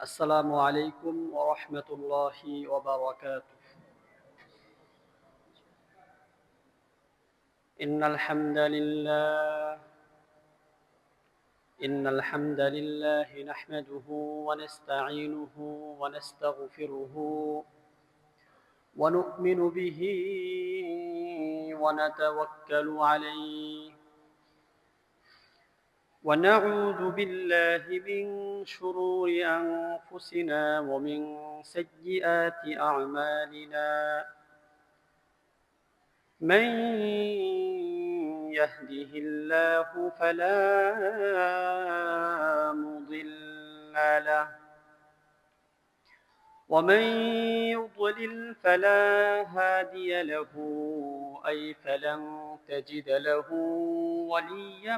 আসসালামু আলাইকুম ওয়া রাহমাতুল্লাহি ওয়া বারাকাতুহু। ইন্নাল হামদালিল্লাহ ইন্নাল হামদালিল্লাহ নাহমাদুহু ওয়া নাস্তাঈনুহু ওয়া নাস্তাগফিরুহু ওয়া নু'মিনু বিহি ওয়া নাতাওয়াক্কালু আলাইহি ওয়া না'উযু বিল্লাহি মিন শুরুরি আনফুসিনা ওয়া মিন সাইয়্যিআতি আ'মালিনা। من يهده الله فلا مضل له ومن يضلل فلا هادي له أي فلن تجد له وليا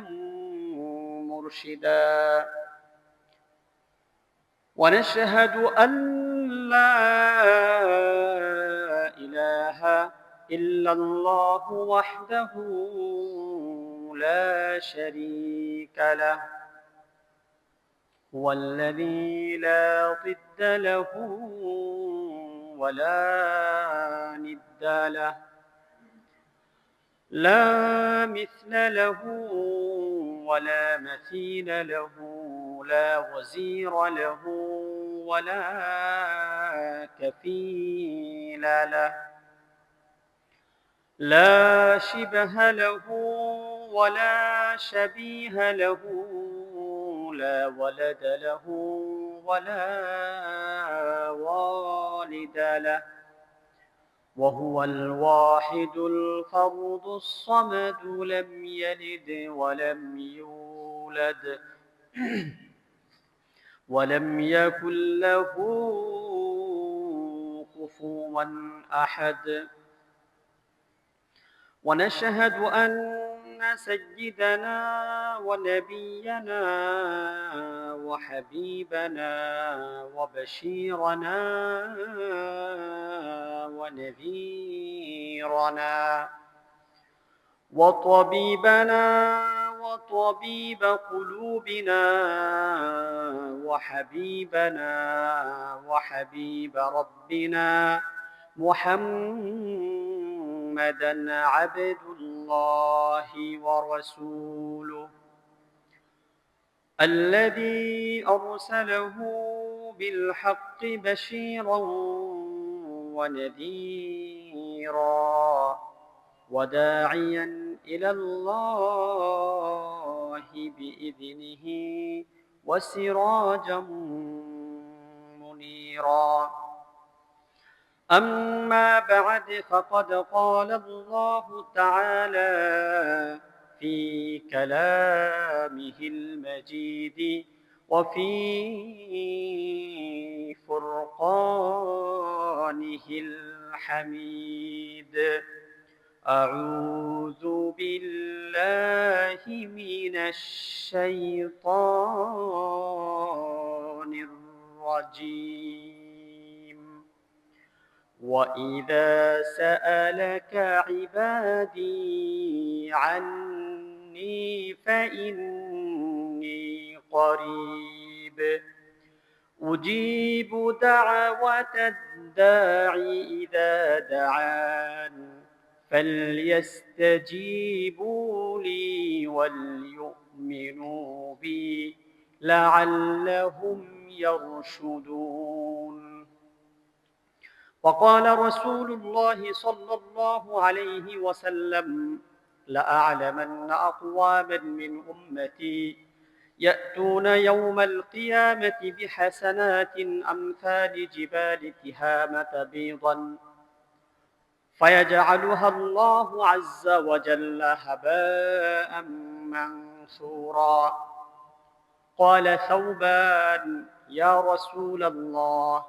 مرشدا. ونشهد أن لا إله إلا الله وحده لا شريك له هو الذي لا ضد له ولا ند له لا مثل له ولا مثيل له لا وزير له ولا كفيل له لا شبه له ولا شبيه له لا ولد له ولا والد له وهو الواحد الفرد الصمد لم يلد ولم يولد ولم يكن له كفوا أحد. ونشهد أن سيدنا ونبينا وحبيبنا وبشيرنا ونذيرنا وطبيبنا وطبيب قلوبنا وحبيبنا وحبيب ربنا محمدًا عبد الله ورسوله الذي أرسله بالحق بشيرًا ونذيرًا وداعيًا إلى الله بإذنه وسراجًا منيرًا. أما بعد فقد قال الله تعالى في كلامه المجيد وفي فرقانه الحميد. أعوذ بالله من الشيطان الرجيم. وإذا سألك عبادي عني فإني قريب أجيب دعوة الداع إذا دعان فليستجيبوا لي وليؤمنوا بي لعلهم يرشدون. وقال رسول الله صلى الله عليه وسلم: لأعلمن أقواما من أمتي يأتون يوم القيامة بحسنات أمثال جبال تهامة بيضا فيجعلها الله عز وجل هباء منثورا. قال ثوبان: يا رسول الله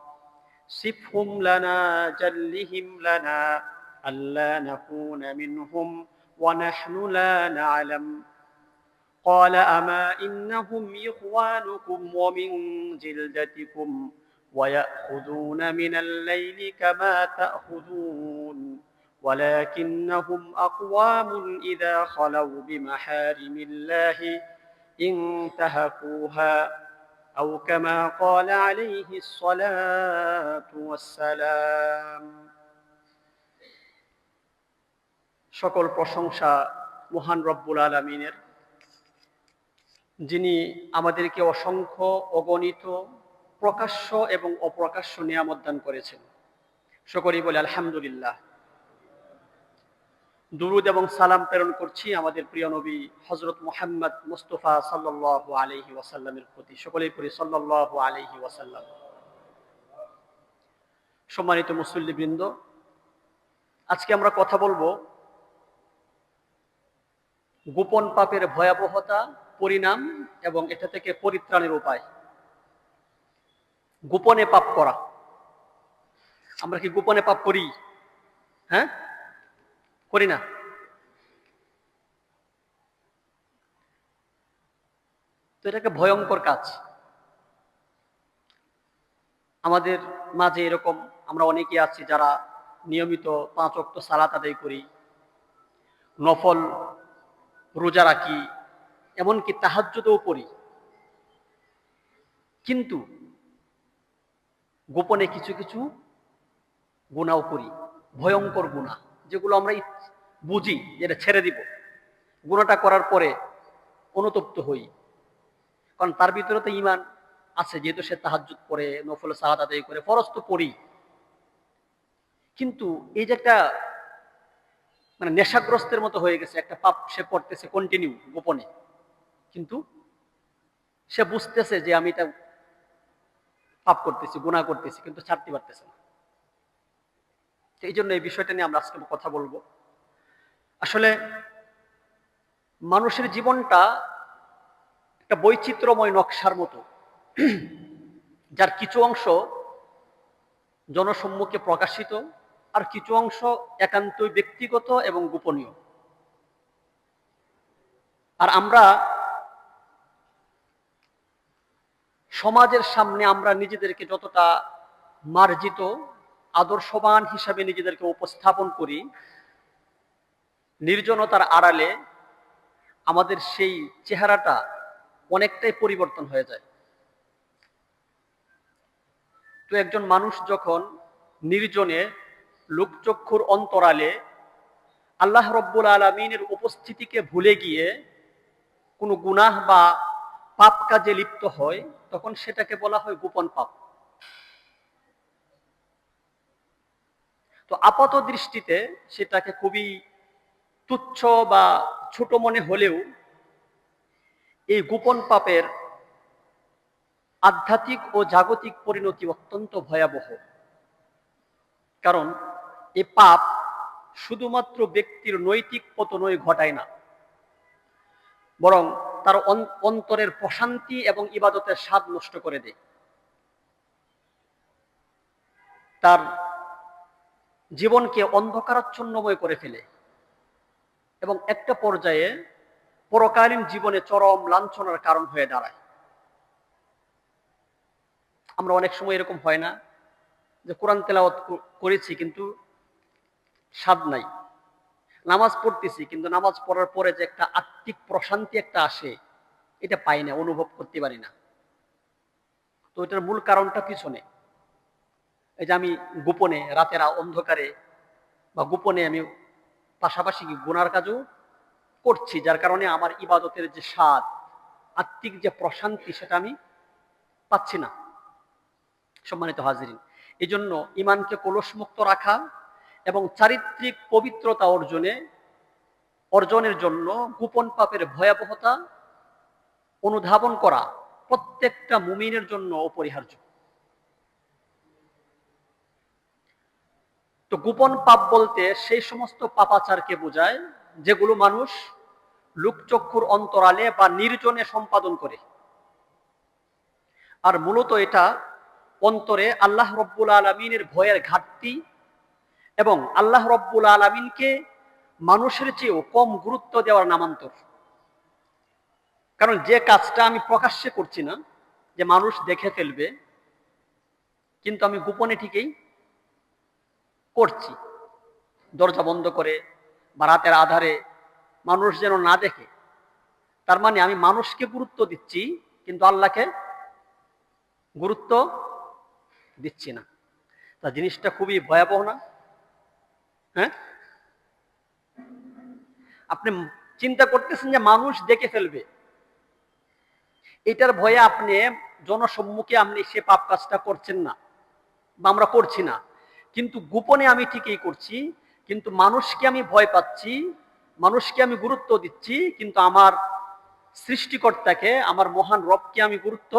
صفهم لنا جلهم لنا ألا نكون منهم ونحن لا نعلم. قال: أما إنهم إخوانكم ومن جلدتكم ويأخذون من الليل كما تأخذون ولكنهم أقوام إذا خلوا بمحارم الله انتهكوها. أو كما قال عليه الصلاة والسلام। সকল প্রশংসা মহান রব্বুল আলামিনের, যিনি আমাদেরকে অসংখ্য অগণিত প্রকাশ্য এবং অপ্রকাশ্য নিয়ামত দান করেছেন। সকলেই বলে আলহামদুলিল্লাহ। দুরুদ এবং সালাম প্রেরণ করছি আমাদের প্রিয় নবী হযরত মুহাম্মদ মুস্তাফা সাল্লাল্লাহু আলাইহি ওয়াসাল্লামের প্রতি। সকলেই পড়ি সাল্লাল্লাহু আলাইহি ওয়াসাল্লাম। সম্মানিত মুসল্লিবৃন্দ, আজকে আমরা কথা বলবো গোপন পাপের ভয়াবহতা, পরিণাম এবং এটা থেকে পরিত্রাণের উপায়। গোপনে পাপ করা, আমরা কি গোপনে পাপ করি? হ্যাঁ, করি না? তো এটা একটা ভয়ঙ্কর কাজ। আমাদের মাঝে এরকম আমরা অনেকে আছি যারা নিয়মিত 5 ওয়াক্ত সালাত আদায় করি, নফল রোজা রাখি, এমনকি তাহাজ্জুদও পড়ি, কিন্তু গোপনে কিছু কিছু গুনাহও করি, ভয়ঙ্কর গুনাহ, যেগুলো আমরা বুঝি যেটা ছেড়ে দিব, গুনাহটা করার পরে অনুতপ্ত হই, কারণ তার ভিতরে তো ঈমান আছে, যেহেতু সে তাহাজ্জুদ পড়ে, নফল সালাত আদায় করে, ফরজ তো পড়ি, কিন্তু এই যে একটা মানে নেশাগ্রস্তের মতো হয়ে গেছে, একটা পাপ সে পড়তেছে কন্টিনিউ গোপনে, কিন্তু সে বুঝতেছে যে আমি এটা পাপ করতেছি, গুনাহ করতেছি, কিন্তু ছাড়তে পারতেছে না। এই জন্য এই বিষয়টা নিয়ে আমরা আজকে কথা বলবো। আসলে মানুষের জীবনটা একটা বৈচিত্র্যময় নকশার মতো, যার কিছু অংশ জনসম্মুখে প্রকাশিত, আর কিছু অংশ একান্তই ব্যক্তিগত এবং গোপনীয়। আর আমরা সমাজের সামনে আমরা নিজেদেরকে যতটা মার্জিত, আদর্শবান হিসাবে নিজেদেরকে উপস্থাপন করি, নির্জনতার আড়ালে আমাদের সেই চেহারাটা অনেকটাই পরিবর্তন হয়ে যায়। তো একজন মানুষ যখন নির্জনে লোকচক্ষুর অন্তরালে আল্লাহ রব্বুল আলামিনের উপস্থিতিকে ভুলে গিয়ে কোনো গুনাহ বা পাপ কাজে লিপ্ত হয়, তখন সেটাকে বলা হয় গোপন পাপ। তো আপাত দৃষ্টিতে সেটাকে খুবই তুচ্ছ বা ছোট মনে হলেও এই গোপন পাপের আধ্যাত্মিক ও জাগতিক পরিণতি অত্যন্ত ভয়াবহ। কারণ এ পাপ শুধুমাত্র ব্যক্তির নৈতিক পতনই ঘটায় না, বরং তার অন্তরের প্রশান্তি এবং ইবাদতের স্বাদ নষ্ট করে দেয়। তার জীবনকে অন্ধকারাচ্ছন্নময় করে ফেলে এবং একটা পর্যায়ে পরকালীন জীবনে চরম লাঞ্ছনার কারণ হয়ে দাঁড়ায়। আমরা অনেক সময় এরকম হয় না যে কোরআন তেলাওয়াত করেছি কিন্তু স্বাদ নাই, নামাজ পড়তেছি কিন্তু নামাজ পড়ার পরে যে একটা আত্মিক প্রশান্তি একটা আসে, এটা পাই না, অনুভব করতে পারি না। তো এটার মূল কারণটা পিছনে, এই যে আমি গোপনে রাতের অন্ধকারে বা গোপনে আমি পাশাপাশি গুনার কাজও করছি, যার কারণে আমার ইবাদতের যে স্বাদ, আত্মিক যে প্রশান্তি, সেটা আমি পাচ্ছি না। সম্মানিত হাজিরিন, এই জন্য ইমানকে কলুষমুক্ত রাখা এবং চারিত্রিক পবিত্রতা অর্জনের জন্য গোপন পাপের ভয়াবহতা অনুধাবন করা প্রত্যেকটা মুমিনের জন্য অপরিহার্য। তো গোপন পাপ বলতে সেই সমস্ত পাপাচারকে বোঝায় যেগুলো মানুষ লোকচক্ষুর অন্তরালে বা নির্জনে সম্পাদন করে। আর মূলত এটা অন্তরে আল্লাহ রব্বুল আলামিনের ভয়ের ঘাটতি এবং আল্লাহ রব্বুল আলামিনকে মানুষের চেয়েও কম গুরুত্ব দেওয়ার নামান্তর। কারণ যে কাজটা আমি প্রকাশ্যে করছি না, যে মানুষ দেখে ফেলবে, কিন্তু আমি গোপনে ঠিকই করছি, দরজা বন্ধ করে বা রাতের আধারে, মানুষ যেন না দেখে। তার মানে আমি মানুষকে গুরুত্ব দিচ্ছি কিন্তু আল্লাহকে গুরুত্ব দিচ্ছি না। তা জিনিসটা খুবই ভয়াবহ না? হ্যাঁ, আপনি চিন্তা করতেছেন যে মানুষ দেখে ফেলবে, এটার ভয়ে আপনি জনসম্মুখে আপনি সে পাপ কাজটা করছেন না বা আমরা করছি না, কিন্তু গোপনে আমি ঠিকই করছি, কিন্তু মানুষকে আমি ভয় পাচ্ছি, মানুষকে আমি গুরুত্ব দিচ্ছি, কিন্তু আমার সৃষ্টিকর্তাকে, আমার মহান রবকে আমি গুরুত্ব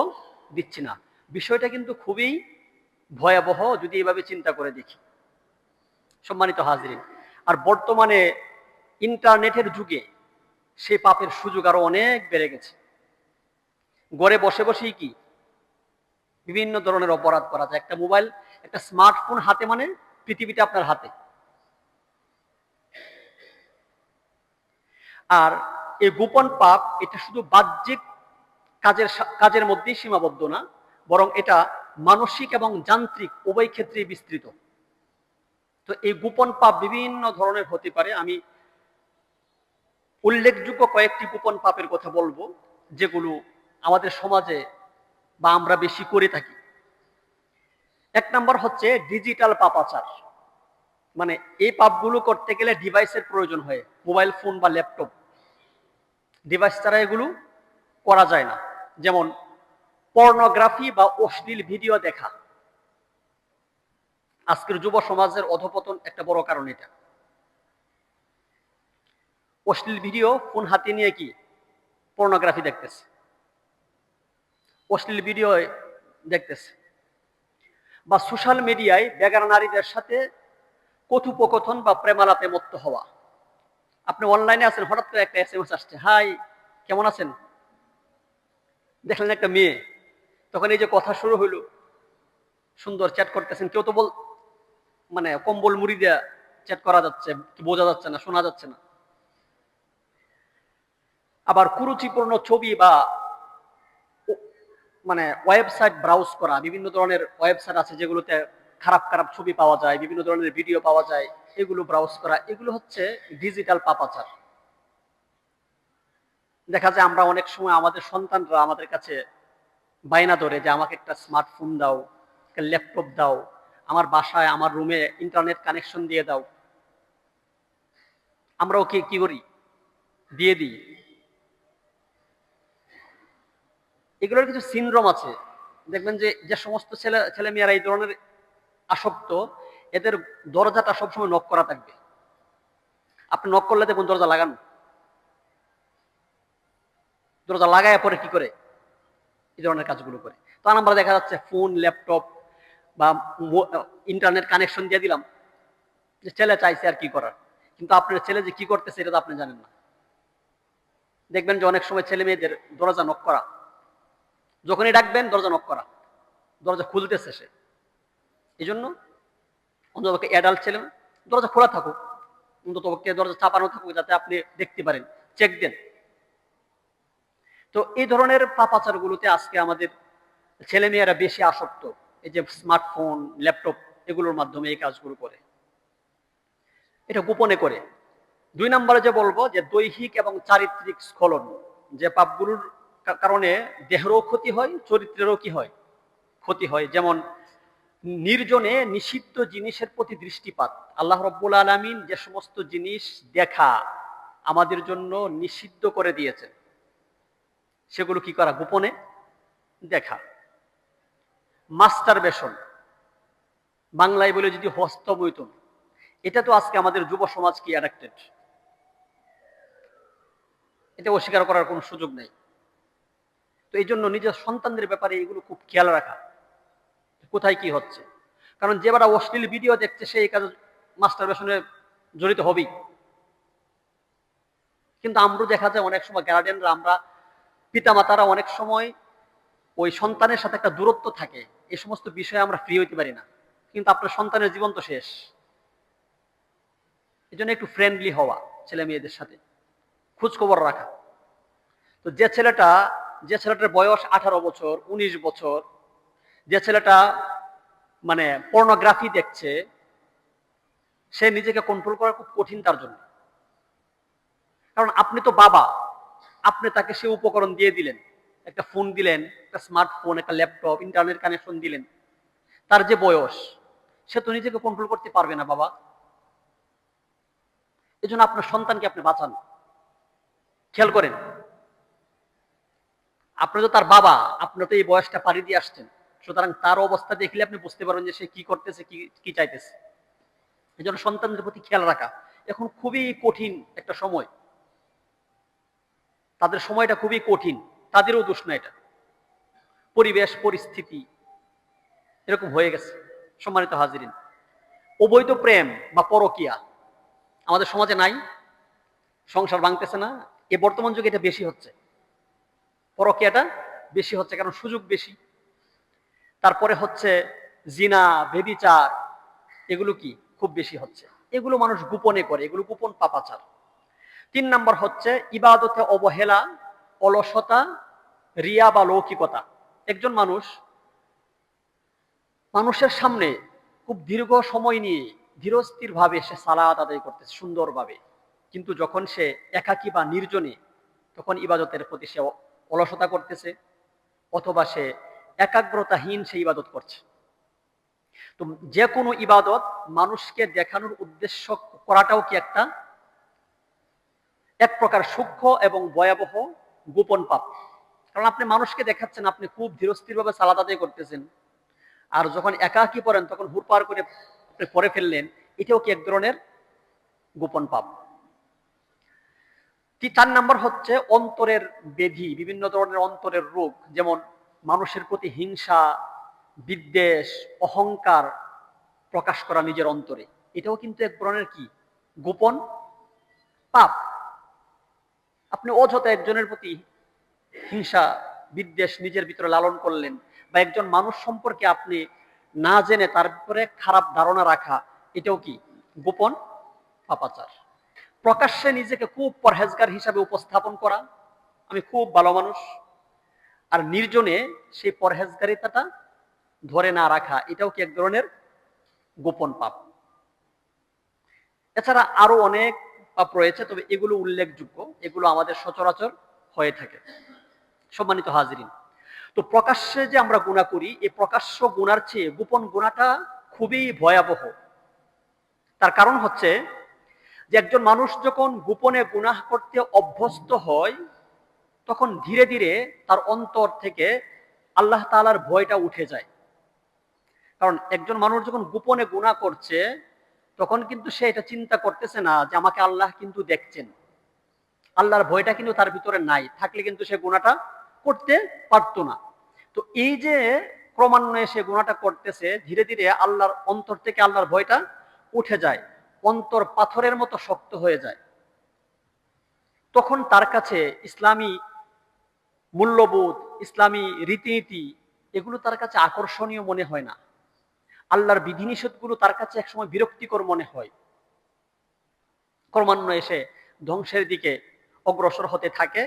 দিচ্ছি না। বিষয়টা কিন্তু খুবই ভয়াবহ যদি এভাবে চিন্তা করে দেখি। সম্মানিত হাজরিন, আর বর্তমানে ইন্টারনেটের যুগে সে পাপের সুযোগ আরো অনেক বেড়ে গেছে। ঘরে বসে বসেই কি বিভিন্ন ধরনের অপরাধ করা যায়। একটা মোবাইল, একটা স্মার্টফোন হাতে মানে পৃথিবীটা আপনার হাতে। আর এই গোপন পাপ এটা শুধু বাহ্যিক কাজের মধ্যেই সীমাবদ্ধ না, বরং এটা মানসিক এবং যান্ত্রিক উভয় ক্ষেত্রেই বিস্তৃত। তো এই গোপন পাপ বিভিন্ন ধরনের হতে পারে। আমি উল্লেখযোগ্য কয়েকটি গোপন পাপের কথা বলবো, যেগুলো আমাদের সমাজে বা আমরা বেশি করে থাকি। এক নম্বর হচ্ছে ডিজিটাল পাপাচার। মানে এই পাপগুলো করতে গেলে ডিভাইসের প্রয়োজন হয়, মোবাইল ফোন বা ল্যাপটপ। ডিভাইস ছাড়া এগুলো করা যায় না। যেমন পর্নোগ্রাফি বা অশ্লীল ভিডিও দেখা। আজকের যুব সমাজের অধপতন একটা বড় কারণ এটা। অশ্লীল ভিডিও ফোন হাতে নিয়ে কি পর্নোগ্রাফি দেখতেছে, অশ্লীল ভিডিও দেখতেছে, বা সোশ্যাল মিডিয়ায় বেগার নারীদের সাথে কথোপকথন বা প্রেমালাপে মত্ত হওয়া। আপনি অনলাইনে আছেন, হঠাৎ করে একটা এসএমএস আসছে, হাই কেমন আছেন, দেখলেন একটা মেয়ে, তখন এই যে কথা শুরু হইলো, সুন্দর চ্যাট করতেছেন, কেউ তো মানে কম্বল মুড়ি দেয়া চ্যাট করা যাচ্ছে, বোঝা যাচ্ছে না, শোনা যাচ্ছে না। আবার কুরুচিপূর্ণ ছবি বা মানে ওয়েবসাইট ব্রাউজ করা, বিভিন্ন ধরনের ওয়েবসাইট আছে যেগুলোতে খারাপ খারাপ ছবি পাওয়া যায়, বিভিন্ন ধরনের ভিডিও পাওয়া যায়, এগুলো ব্রাউজ করা, এগুলো হচ্ছে ডিজিটাল পাপাচার। দেখা যায় আমরা অনেক সময় আমাদের সন্তানরা আমাদের কাছে বায়না ধরে যে আমাকে একটা স্মার্টফোন দাও, একটা ল্যাপটপ দাও, আমার বাসায় আমার রুমে ইন্টারনেট কানেকশন দিয়ে দাও। আমরাও কি করি, দিয়ে দিই। এগুলোর কিছু সিনড্রোম আছে। দেখবেন যে যে সমস্ত ছেলে মেয়েরা এই ধরনের আসক্ত, এদের দরজাটা সবসময় নক করা থাকবে। আপনি নক করলে দেখুন দরজা লাগানো, দরজা লাগায় পরে কি করে এই ধরনের কাজগুলো করে। তখন আমরা দেখা যাচ্ছে ফোন, ল্যাপটপ বা ইন্টারনেট কানেকশন দিয়ে দিলাম, যে ছেলে চাইছে আর কি করার। কিন্তু আপনার ছেলে যে কি করতেছে এটা তো আপনি জানেন না। দেখবেন যে অনেক সময় ছেলে মেয়েদের দরজা নক করা, যখনই ডাকবেন দরজা নক করা, দরজা খুলতেছে সে। এই জন্য অন্তত অ্যাডাল্ট ছেলে দরজা খোলা থাকুক, অন্তত দরজা চাপানো থাকুক, যাতে আপনি দেখতে পারেন, চেক দেন। তো এই ধরনের পাপাচার গুলোতে আজকে আমাদের ছেলে মেয়েরা বেশি আসক্ত, এই যে স্মার্টফোন, ল্যাপটপ এগুলোর মাধ্যমে এই কাজগুলো করে, এটা গোপনে করে। দুই নম্বরে যে বলবো যে দৈহিক এবং চারিত্রিক স্খলন, যে পাপগুলোর কারণে দেহেরও ক্ষতি হয়, চরিত্রেরও কি হয়, ক্ষতি হয়। যেমন নির্জনে নিষিদ্ধ জিনিসের প্রতি দৃষ্টিপাত। আল্লাহ রাব্বুল আলামিন যে সমস্ত জিনিস দেখা আমাদের জন্য নিষিদ্ধ করে দিয়েছেন, সেগুলো কি করা, গোপনে দেখা। মাস্টারবেশন, বাংলায় বলে যদি হস্তমৈথুন, এটা তো আজকে আমাদের যুব সমাজ কি অ্যাডাক্টেড, এটা অস্বীকার করার কোনো সুযোগ নেই। তো এই জন্য নিজের সন্তানদের ব্যাপারে এগুলো খুব খেয়াল রাখা, কোথায় কি হচ্ছে। কারণ যে বেটা অশ্লীল ভিডিও দেখছে সে এই কাজে মাস্টারবেশনে জড়িত হবেই। কিন্তু আমরা দেখা যায় অনেক সময় গার্ডিয়ানরা, আমরা পিতামাতারা অনেক সময় ওই সন্তানের সাথে একটা দূরত্ব থাকে, এই সমস্ত বিষয়ে আমরা ফ্রি হইতে পারি না। কিন্তু আপনার সন্তানের জীবন তো শেষ। এই জন্য একটু ফ্রেন্ডলি হওয়া ছেলে মেয়েদের সাথে, খোঁজ খবর রাখা। তো যে ছেলেটার বয়স 18 বছর, 19 বছর, যে ছেলেটা মানে পর্নোগ্রাফি দেখছে, সে নিজেকে কন্ট্রোল করা খুব কঠিন তার জন্য। কারণ আপনি তো বাবা, আপনি তাকে সে উপকরণ দিয়ে দিলেন, একটা ফোন দিলেন, একটা স্মার্টফোন, একটা ল্যাপটপ, ইন্টারনেট কানেকশন দিলেন, তার যে বয়স, সে তো নিজেকে কন্ট্রোল করতে পারবে না বাবা। এই জন্য আপনার সন্তানকে আপনি বাঁচান। খেয়াল করেন, আপনি তো তার বাবা, আপনি তো এই বয়সটা পাড়ি দিয়ে আসছেন, সুতরাং তার অবস্থা দেখলে আপনি বুঝতে পারবেন যে সে কি করতেছে, কি চাইতেছে। এই জন্য সন্তানদের প্রতি খেয়াল রাখা এখন খুবই কঠিন একটা সময়, তাদের সময়টা খুবই কঠিন, তাদেরও দোষ না এটা, পরিবেশ পরিস্থিতি এরকম হয়ে গেছে। সম্মানিত হাজিরিন, অবৈধ প্রেম বা পরকিয়া আমাদের সমাজে নাই, সংসার ভাঙতেছে না, এ বর্তমান যুগে এটা বেশি হচ্ছে, পরকিয়াটা বেশি হচ্ছে কারণ সুযোগ বেশি। তারপরে হচ্ছে জিনা, ব্যভিচার, এগুলো কি খুব বেশি হচ্ছে, এগুলো মানুষ গোপনে করে, এগুলো গোপন পাপাচার। 3 নাম্বার হচ্ছে ইবাদতে অবহেলা, অলসতা, রিয়া বা লৌকিকতা। একজন মানুষ মানুষের সামনে খুব দীর্ঘ সময় নিয়ে ধীরস্থির ভাবে সে সালাত আদায় করতেছে সুন্দরভাবে, কিন্তু যখন সে একাকী বা নির্জনে, তখন ইবাদতের প্রতি সে অলসতা করতেছে, অথবা সে একাগ্রতাহীন সে ইবাদত করছে। তো যে কোনো ইবাদত মানুষকে দেখানোর উদ্দেশ্য করাটাও কি এক প্রকার সূক্ষ্ম এবং ভয়াবহ গোপন পাপ। কারণ আপনি মানুষকে দেখাচ্ছেন আপনি খুব ধীরস্থির ভাবে সালাত আদায় করতেছেন, আর যখন একাকী পড়েন তখন হুড়পাড় করে পড়ে ফেললেন, এটাও কি এক ধরনের গোপন পাপ। 4 নাম্বার হচ্ছে অন্তরের ব্যাধি, বিভিন্ন ধরনের অন্তরের রোগ, যেমন মানুষের প্রতি হিংসা, বিদ্বেষ, অহংকার প্রকাশ করা নিজের অন্তরে, এটাও কিন্তু এক ধরনের কি গোপন পাপ। আপনি অযথা একজনের প্রতি হিংসা, বিদ্বেষ নিজের ভিতরে লালন করলেন, বা একজন মানুষ সম্পর্কে আপনি না জেনে তার ব্যাপারে খারাপ ধারণা রাখা, এটাও কি গোপন পাপাচার। প্রকাশ্যে নিজেকে খুব পরহেজগার হিসাবে উপস্থাপন করা, আমি খুব ভালো মানুষ, আর নির্জনে সেই পরহেজগারিতাটা ধরে না রাখা, এটাও কি এক ধরনের গোপন পাপ। এছাড়া আরো অনেক পাপ রয়েছে, তবে এগুলো উল্লেখযোগ্য, এগুলো আমাদের সচরাচর হয়ে থাকে। সম্মানিত হাজিরিন, তো প্রকাশ্যে যে আমরা গুনাহ করি, এই প্রকাশ্য গুনার চেয়ে গোপন গুনাহটা খুবই ভয়াবহ। তার কারণ হচ্ছে যে একজন মানুষ যখন গোপনে গুনাহ করতে অভ্যস্ত হয়, তখন ধীরে ধীরে তার অন্তর থেকে আল্লাহ তাআলার ভয়টা উঠে যায়। কারণ একজন মানুষ যখন গোপনে গুনাহ করছে, তখন কিন্তু সে এটা চিন্তা করতেছে না যে আমাকে আল্লাহ কিন্তু দেখছেন, আল্লাহর ভয়টা কিন্তু তার ভিতরে নাই, থাকলে কিন্তু সে গুনাহটা করতে পারতো না। তো এই যে ক্রমান্বয়ে সে গুনাহটা করতেছে, ধীরে ধীরে আল্লাহর অন্তর থেকে আল্লাহর ভয়টা উঠে যায়, অন্তর পাথরের মতো শক্ত হয়ে যায়। তখন তার কাছে ইসলামী মূল্যবোধ, ইসলামী রীতিনীতি, এগুলো তার কাছে আকর্ষণীয় মনে হয় না। আল্লাহর বিধিনিষেধগুলো তার কাছে একসময় বিরক্তিকর মনে হয়। ক্রমান্বয়ে সে ধ্বংসের দিকে অগ্রসর হতে থাকে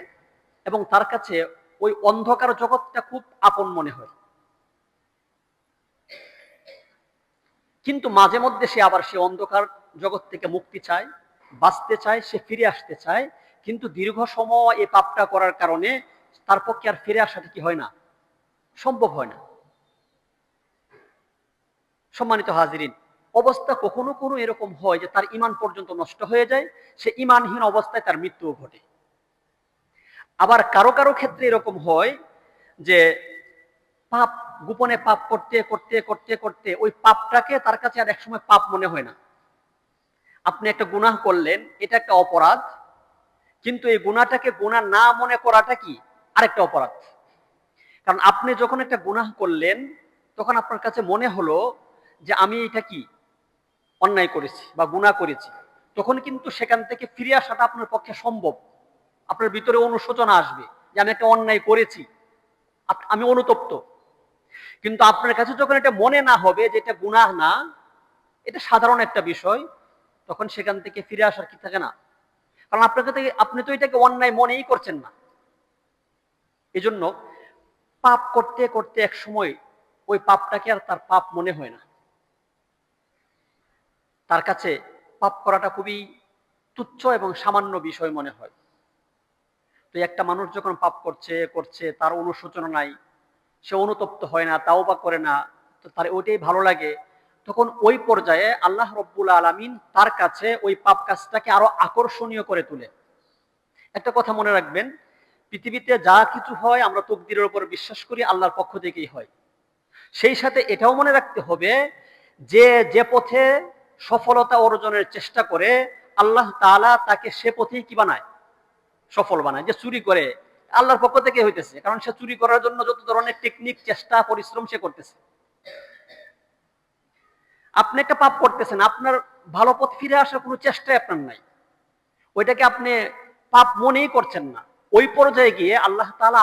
এবং তার কাছে ওই অন্ধকার জগৎটা খুব আপন মনে হয়। কিন্তু মাঝে মধ্যে সে আবার সে অন্ধকার জগৎ থেকে মুক্তি চায়, বাঁচতে চায়, সে ফিরে আসতে চায়, কিন্তু দীর্ঘ সময় এই পাপটা করার কারণে তার পক্ষে আর ফিরে আসাটা কি হয় না, সম্ভব হয় না। সম্মানিত হাজিরিন, অবস্থা কখনো কোনো এরকম হয় যে তার ঈমান পর্যন্ত নষ্ট হয়ে যায়, সে ঈমানহীন অবস্থায় তার মৃত্যুও ঘটে। আবার কারো কারো ক্ষেত্রে এরকম হয় যে পাপ, গোপনে পাপ করতে করতে করতে করতে ওই পাপটাকে তার কাছে আর একসময় পাপ মনে হয় না। আপনি একটা গুনাহ করলেন, এটা একটা অপরাধ, কিন্তু এই গুনাহটাকে গুনাহ না মনে করাটা কি আরেকটা অপরাধ। কারণ আপনি যখন একটা গুনাহ করলেন, তখন আপনার কাছে মনে হলো যে আমি এটা কি অন্যায় করেছি বা গুনাহ করেছি, তখন কিন্তু সেখান থেকে ফিরে আসাটা আপনার পক্ষে সম্ভব। আপনার ভিতরে অনুশোচনা আসবে যে আমি একটা অন্যায় করেছি, আমি অনুতপ্ত। কিন্তু আপনার কাছে যখন এটা মনে না হবে যে এটা গুনাহ না, এটা সাধারণ একটা বিষয়, তখন সেখান থেকে ফিরে আসার কি থাকে না। কারণ আপনি তো এটাকে অন্যায় মনেই করছেন না। এজন্য পাপ করতে করতে এক সময় ওই পাপটাকে আর তার পাপ মনে হয় না, তার কাছে পাপ করাটা খুবই তুচ্ছ এবং সামান্য বিষয় মনে হয়। তো একটা মানুষ যখন পাপ করছে করছে, তার অনুশোচনা নাই, সে অনুতপ্ত হয় না, তাওবা করে না, তো তার ওইটাই ভালো লাগে, তখন ওই পর্যায়ে আল্লাহ রব্বুল আলামিন তার কাছে ওই পাপ কাজটাকে আরো আকর্ষণীয় করে তোলে। একটা কথা মনে রাখবেন, পৃথিবীতে যা কিছু হয় আমরা তকদিরের উপর বিশ্বাস করি, আল্লাহর পক্ষ থেকেই হয়। সেই সাথে এটাও মনে রাখতে হবে যে যে পথে সফলতা অর্জনের চেষ্টা করে, আল্লাহ তাআলা তাকে সে পথেই কি বানায়, সফল বানায়। যে চুরি করে, আল্লাহর পক্ষ থেকে হইতেছে, কারণ সে চুরি করার জন্য যত ধরনের টেকনিক, চেষ্টা, পরিশ্রম সে করতেছে। আপনি একটা পাপ করতেছেন, আপনার ভালো পথ ফিরে আসার কোনো চেষ্টাই আপনার নাই, ওইটাকে আপনি পাপ মনেই করছেন না। ওই পর্যায়ে গিয়ে আল্লাহ তাআলা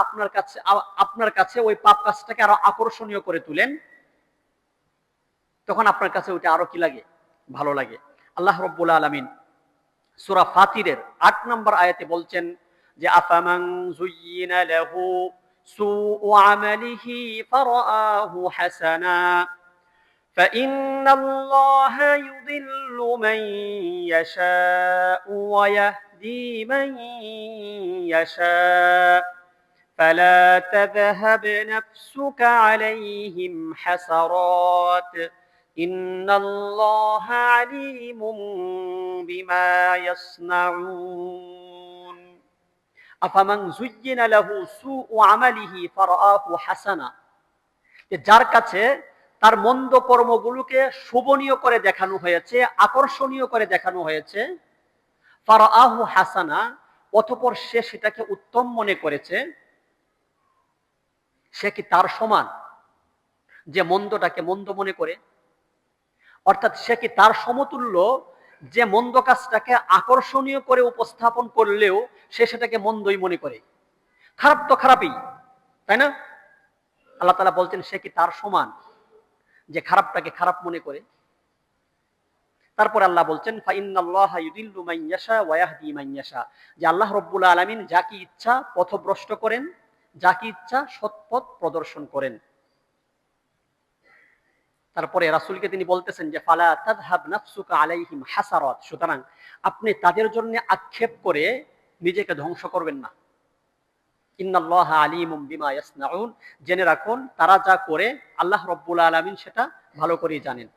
আপনার কাছে ওই পাপ কাজটাকে আরো আকর্ষণীয় করে তুলেন, তখন আপনার কাছে ওইটা আরো কি লাগে, ভালো লাগে। আল্লাহ রাব্বুল আলামিন সূরা ফাতিরের ৮ নম্বর আয়াতে বলছেন যে আফামান যুয়্যিনা লাহু সুউ আমালিহি ফারাআহু হাসানা فإن الله يضل من يشاء ويهدي من يشاء فلا تذهب نفسك عليهم حسرات إن الله عليم بما يصنعون أفمن زين له سوء عمله فرآه حسنا যার কাছে তার মন্দ কর্মগুলোকে শোভনীয় করে দেখানো হয়েছে, আকর্ষণীয় করে দেখানো হয়েছে, ফারাআহু হাসানা, অতঃপর সে সেটাকে উত্তম মনে করেছে, সে কি তার সমান যে মন্দটাকে মন্দ মনে করে? অর্থাৎ সে কি তার সমতুল্য যে মন্দ কাজটাকে আকর্ষণীয় করে উপস্থাপন করলেও সে সেটাকে মন্দই মনে করে? খারাপ তো খারাপই, তাই না? আল্লাহ তাআলা বলছেন সে কি তার সমান যে খারাপটাকে খারাপ মনে করে? তারপর আল্লাহ বলছেন ফাইন্নাল্লাহা ইউদিল্লু মান ইয়াশা ওয়া ইয়াহদি মান ইয়াশা, যে আল্লাহ রাব্বুল আলামিন যাকে ইচ্ছা পথভ্রষ্ট করেন, যাকে ইচ্ছা সৎপথ প্রদর্শন করেন। তারপরে রাসূলকে তিনি বলতেছেন যে ফালা তাযহাব নাফসুকা আলাইহিম হাসারাত, সুতরাং আপনি তাদের জন্য আক্ষেপ করে নিজেকে ধ্বংস করবেন না। ইন্নাল্লাহা আলিমুম বিমা ইয়াসনাউন, জেনে রাখুন তারা যা করে আল্লাহ রাব্বুল আলামিন সেটা ভালো করেই জানেন।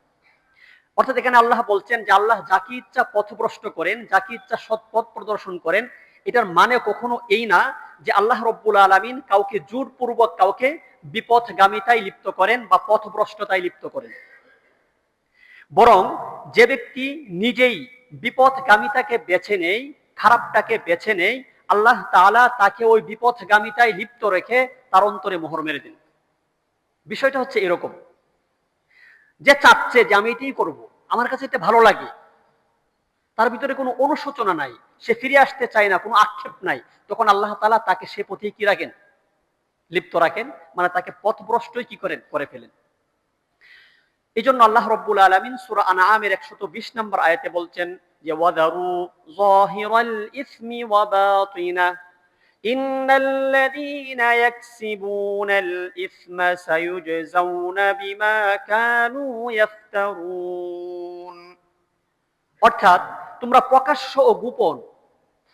অর্থাৎ এখানে আল্লাহ বলছেন যে আল্লাহ যাকে ইচ্ছা পথভ্রষ্ট করেন, যাকে ইচ্ছা সৎপথ প্রদর্শন করেন। এটার মানে কখনো এই না যে আল্লাহ রাব্বুল আলামিন কাউকে জোরপূর্বক কাউকে বিপথগামিতায় লিপ্ত করেন বা পথভ্রষ্টতায় লিপ্ত করেন। বরং যে ব্যক্তি নিজেই বিপথগামিতাকে বেছে নেয়, খারাপটাকে বেছে নেয়, আল্লাহ তাআলা তাকে ওই বিপথগামিতায় লিপ্ত রেখে তার অন্তরে মোহর মেরে দেন। বিষয়টা হচ্ছে এরকম, যে চাচ্ছে যে আমি এটাই করব, আমার কাছে এটা ভালো লাগে, তার ভিতরে কোনো অনুশোচনা নাই, সে ফিরে আসতে চায় না, কোনো আক্ষেপ নাই, তখন আল্লাহ তাআলা তাকে সে পথেই কি রাখেন, লিপ্ত রাখেন, মানে তাকে পথভ্রষ্টই কি করেন, করে ফেলেন। এই জন্য আল্লাহ রাব্বুল আলামিন সূরা আনআমের ১২০ নম্বর আয়াতে বলছেন যে ওয়াযারু যাহিরাল ইসমি ওয়া বাতিনা ইন্নাল্লাযীনা ইয়াকসিবুনাল ইসমা সায়ুজজাউনা বিমা কানু ইফতারুন, অর্থাৎ তোমরা প্রকাশ্য ও গোপন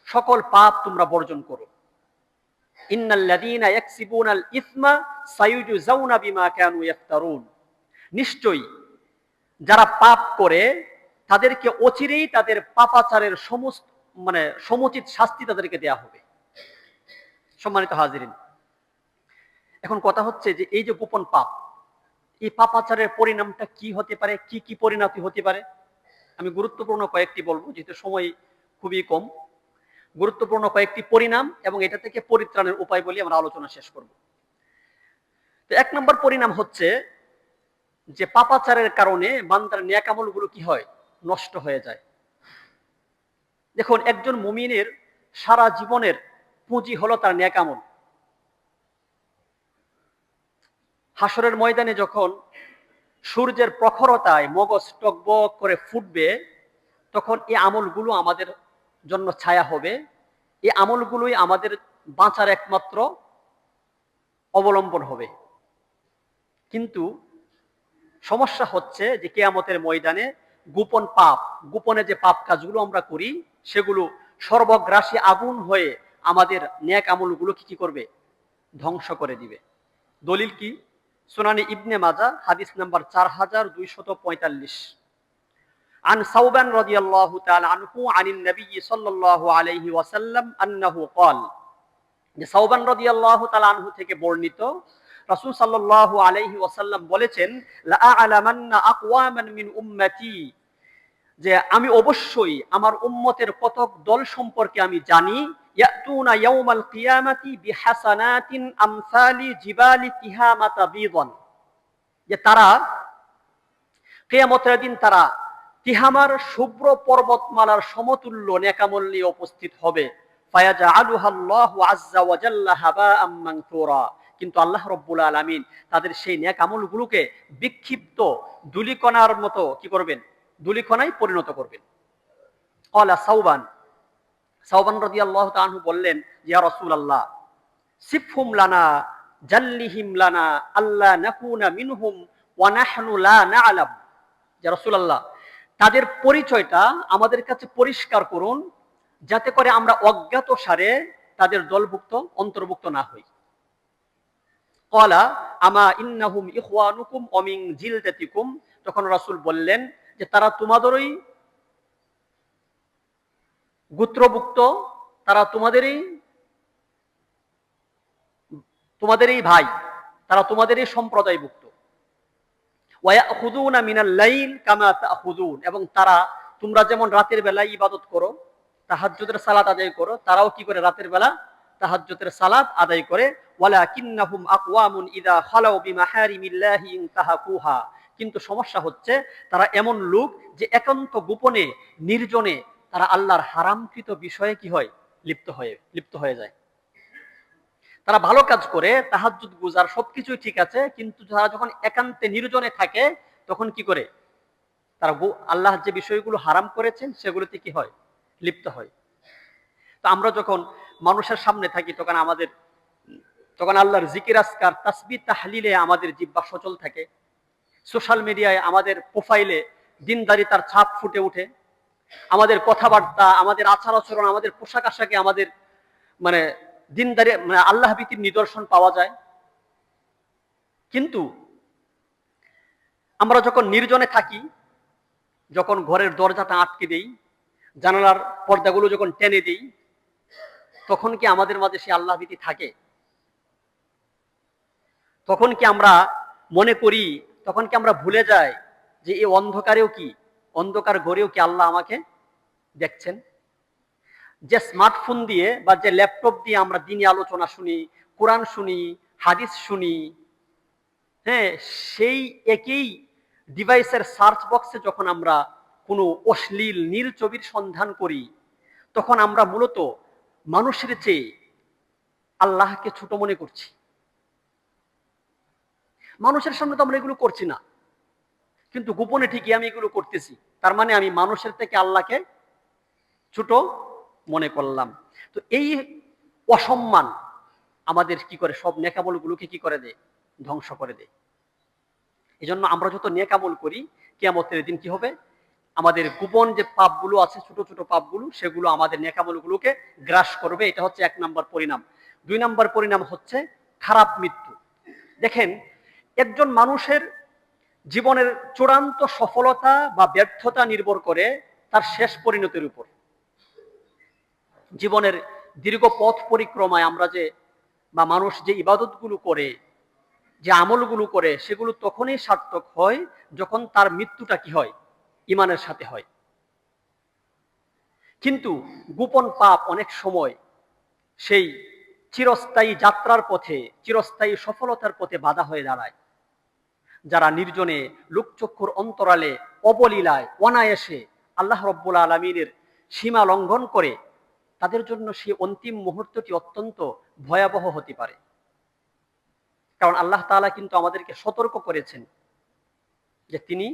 সকল পাপ তোমরা বর্জন করো। ইন্নাল্লাযীনা ইয়াকসিবুনাল ইসমা সায়ুজজাউনা বিমা কানু ইফতারুন, নিশ্চয়ই যারা পাপ করে তাদেরকে অচিরেই তাদের পাপাচারের সমুচিত শাস্তি তাদেরকে দেয়া হবে। সম্মানিত হাজিরিন, এখন কথা হচ্ছে যে এই যে গোপন পাপ, এই পাপাচারের পরিণামটা কি হতে পারে, কি কি পরিণতি হতে পারে? আমি গুরুত্বপূর্ণ কয়েকটি বলবো, যেহেতু সময় খুবই কম। গুরুত্বপূর্ণ কয়েকটি পরিণাম এবং এটা থেকে পরিত্রাণের উপায় বলে আমরা আলোচনা শেষ করব। তো ১ নম্বর পরিণাম হচ্ছে যে পাপাচারের কারণে বান্দার নেক আমলগুলো কি হয়, নষ্ট হয়ে যায়। দেখুন, একজন মুমিনের সারা জীবনের পুঁজি হলো তার নেক আমল। হাসরের ময়দানে যখন সূর্যের প্রখরতায় মগজ টকবক করে ফুটবে, তখন এই আমলগুলো আমাদের জন্য ছায়া হবে। এই আমলগুলোই আমাদের বাঁচার একমাত্র অবলম্বন হবে। কিন্তু সমস্যা হচ্ছে যে কিয়ামতের ময়দানে গোপন পাপ, গোপনে যে পাপ কাজগুলো আমরা করি, সেগুলো সর্বগ্রাসী আগুন হয়ে আমাদের নেক আমলগুলোকে কি করবে? ধ্বংস করে দিবে। দলিল কি? সুনানে ইবনে মাজাহ হাদিস নাম্বার 4245। عن ثوبان رضي الله تعالى عنه عن النبي صلى الله عليه وسلم أنه قال যে সাওবান রাদিয়াল্লাহু তাআলা আনহু থেকে বর্ণিত রাসূল সাল্লাল্লাহু আলাইহি ওয়াসাল্লাম বলেছেন, লা আ'লামান্না আকওয়ামান মিন উম্মতি, যে আমি অবশ্যই আমার উম্মতের কতক দল সম্পর্কে আমি জানি, ইয়াতুনা ইয়াউমাল কিয়ামাতি বিহাসানাতিন আমসালি জিবালি তিহামাতা বিদান, যে তারা কিয়ামতের দিন তারা তিহামার শুভ্র পর্বতমালার সমতুল্য নেকামল নিয়ে উপস্থিত হবে। ফায়াজআলুহাল্লাহু আযজা ওয়া জাল্লা হাবাআম মানসুরা, কিন্তু আল্লাহ রাব্বুল আলামিন তাদের সেই নেক আমলগুলোকে বিক্ষিপ্ত ধূলিকণার মতো কি করবেন? ধূলিকণায় পরিণত করবেন। ক্বালা সাওবান রাদিয়াল্লাহু তাআলা আনহু বললেন, ইয়া রাসূলুল্লাহ সিফহুম লানা জাল্লিহিম লানা আল্লা নাকুনা মিনহুম ওয়া নাহনু লা না'লাম। ইয়া রাসূলুল্লাহ, তাদের পরিচয়টা আমাদের কাছে পরিষ্কার করুন, যাতে করে আমরা অজ্ঞাত সারে তাদের দলভুক্ত অন্তর্ভুক্ত না হই। ক্বালা আমা ইন্নাহুম ইখওয়ানুকুম ওয়া মিন জিলদাতিকুম, তখন রাসূল বললেন যে তারা তোমাদেরই গোত্রভুক্ত, তারা তোমাদেরই ভাই, তারা তোমাদেরই সম্প্রদায়ভুক্ত। ওয়া ইয়াখুযুনা মিনাল লাইল কামা তা'খুযুন, এবং তারা তোমরা যেমন রাতের বেলায় ইবাদত করো, তাহাজ্জুদের সালাত আদায় করো, তারাও কি করে? রাতের বেলা তাহাজ্জুদের সালাত আদায় করে। ওয়ালাকিন্নাহুম আকওয়ামুন ইযা খালাউ বিমাহারিমিল্লাহি ইনতাহাকুহা, কিন্তু সমস্যা হচ্ছে তারা এমন লোক যে একান্ত গোপনে নির্জনে তারা আল্লাহর হারামকৃত বিষয়ে কি হয়? লিপ্ত হয়ে যায়। তারা ভালো কাজ করে, তাহাজ্জুদ গুজার, সবকিছুই ঠিক আছে, কিন্তু তারা যখন একান্তে নির্জনে থাকে তখন কি করে? তারা আল্লাহ যে বিষয়গুলো হারাম করেছেন সেগুলোতে কি হয়? লিপ্ত হয়। তো আমরা যখন মানুষের সামনে থাকি তখন আল্লাহর জিকির আজকার তাসবিহ তাহলিলে আমাদের জিহ্বা সচল থাকে। সোশ্যাল মিডিয়ায় আমাদের প্রোফাইলে দিনদারিতার ছাপ ফুটে ওঠে। আমাদের কথাবার্তা, আমাদের আচার আচরণ, আমাদের পোশাক আশাকে আমাদের মানে দিনদারি আল্লাহ ভীতির নিদর্শন পাওয়া যায়। কিন্তু আমরা যখন নির্জনে থাকি, যখন ঘরের দরজাটা আটকে দেই, জানালার পর্দাগুলো যখন টেনে দেই, তখন কি আমাদের মাঝে সে আল্লাহ ভীতি থাকে? তখন কি আমরা মনে করি, তখন কি আমরা ভুলে যাই যে এই অন্ধকার ঘরেও কি আল্লাহ আমাকে দেখছেন? যে স্মার্টফোন দিয়ে বা যে ল্যাপটপ দিয়ে আমরা দিনী আলোচনা শুনি, কোরআন শুনি, হাদিস শুনি, হ্যাঁ, সেই একই ডিভাইসের সার্চ বক্সে যখন আমরা কোনো অশ্লীল নীল ছবির সন্ধান করি, তখন আমরা মূলত মানুষের চেয়ে আল্লাহকে ছোট মনে করছি। মানুষের সামনে তো আমরা এগুলো করছি না, কিন্তু গোপনে ঠিকই আমি এগুলো করতেছি। তার মানে আমি মানুষের থেকে আল্লাহকে ছোট মনে করলাম। তো এই অসম্মান আমাদের কি করে? সব নেকামলগুলোকে কি করে দেয়? ধ্বংস করে দেয়। এই জন্য আমরা যত নেকামল করি, কিয়ামতের দিন কি হবে? আমাদের গোপন যে পাপগুলো আছে, ছোট ছোট পাপগুলো, সেগুলো আমাদের নেকামলগুলোকে গ্রাস করবে। এটা হচ্ছে 1 নম্বর পরিণাম। 2 নম্বর পরিণাম হচ্ছে খারাপ মৃত্যু। দেখেন, একজন মানুষের জীবনের চূড়ান্ত সফলতা বা ব্যর্থতা নির্ভর করে তার শেষ পরিণতির উপর। জীবনের দীর্ঘ পথ পরিক্রমায় আমরা বা মানুষ যে ইবাদতগুলো করে, যে আমলগুলো করে, সেগুলো তখনই সার্থক হয় যখন তার মৃত্যুটা কি হয়? ঈমানের সাথে হয়। কিন্তু গোপন পাপ অনেক সময় সেই চিরস্থায়ী যাত্রার পথে, চিরস্থায়ী সফলতার পথে বাধা হয়ে দাঁড়ায়। যারা নির্জনে লোকচক্ষুর অন্তরালে অবলীলায় অনায়াসে আল্লাহ রাব্বুল আলামিনের সীমা লঙ্ঘন করে, তাদের জন্য সেই অন্তিম মুহূর্তটি অত্যন্ত ভয়াবহ হতে পারে। কারণ আল্লাহ তাআলা কিন্তু আমাদেরকে সতর্ক করেছেন যে তিনি